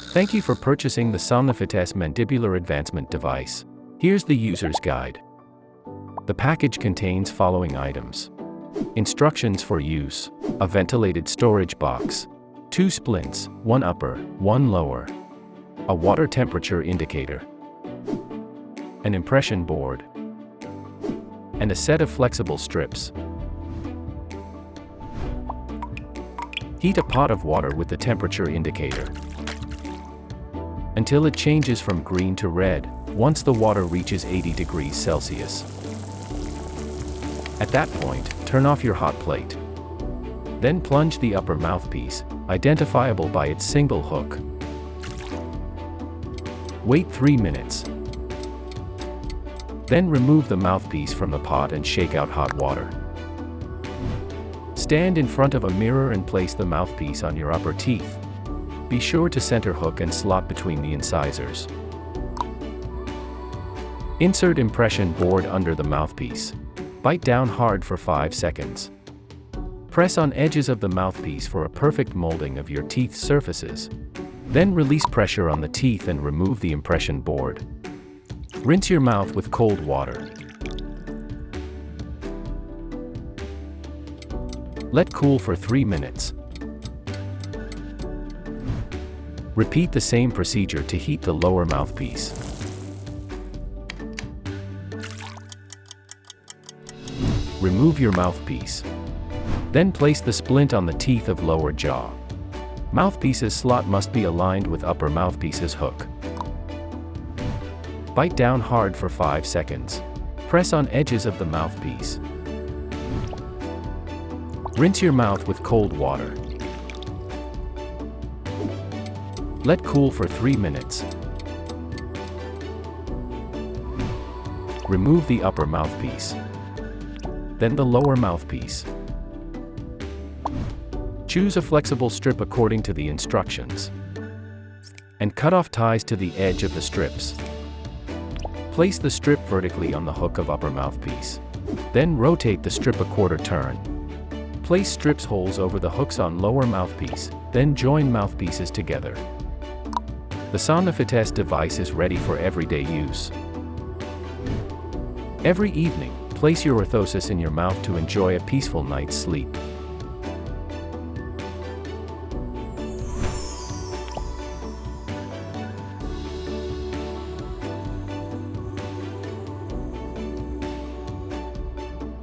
Thank you for purchasing the SomnoFit-S mandibular advancement device. Here's the user's guide. The package contains following items: instructions for use, a ventilated storage box, 2 splints, 1 upper, 1 lower, a water temperature indicator, an impression board, and a set of flexible strips. Heat a pot of water with the temperature indicator until it changes from green to red, once the water reaches 80 degrees Celsius. At that point, turn off your hot plate. Then plunge the upper mouthpiece, identifiable by its single hook. Wait 3 minutes. Then remove the mouthpiece from the pot and shake out hot water. Stand in front of a mirror and place the mouthpiece on your upper teeth. Be sure to center hook and slot between the incisors. Insert impression board under the mouthpiece. Bite down hard for 5 seconds. Press on edges of the mouthpiece for a perfect molding of your teeth surfaces. Then release pressure on the teeth and remove the impression board. Rinse your mouth with cold water. Let cool for 3 minutes. Repeat the same procedure to heat the lower mouthpiece. Remove your mouthpiece. Then place the splint on the teeth of lower jaw. Mouthpiece's slot must be aligned with upper mouthpiece's hook. Bite down hard for 5 seconds. Press on edges of the mouthpiece. Rinse your mouth with cold water. Let cool for 3 minutes. Remove the upper mouthpiece. Then the lower mouthpiece. Choose a flexible strip according to the instructions. And cut off ties to the edge of the strips. Place the strip vertically on the hook of upper mouthpiece. Then rotate the strip a quarter turn. Place strips holes over the hooks on lower mouthpiece, then join mouthpieces together. The SomnoFit-S device is ready for everyday use. Every evening, place your orthosis in your mouth to enjoy a peaceful night's sleep.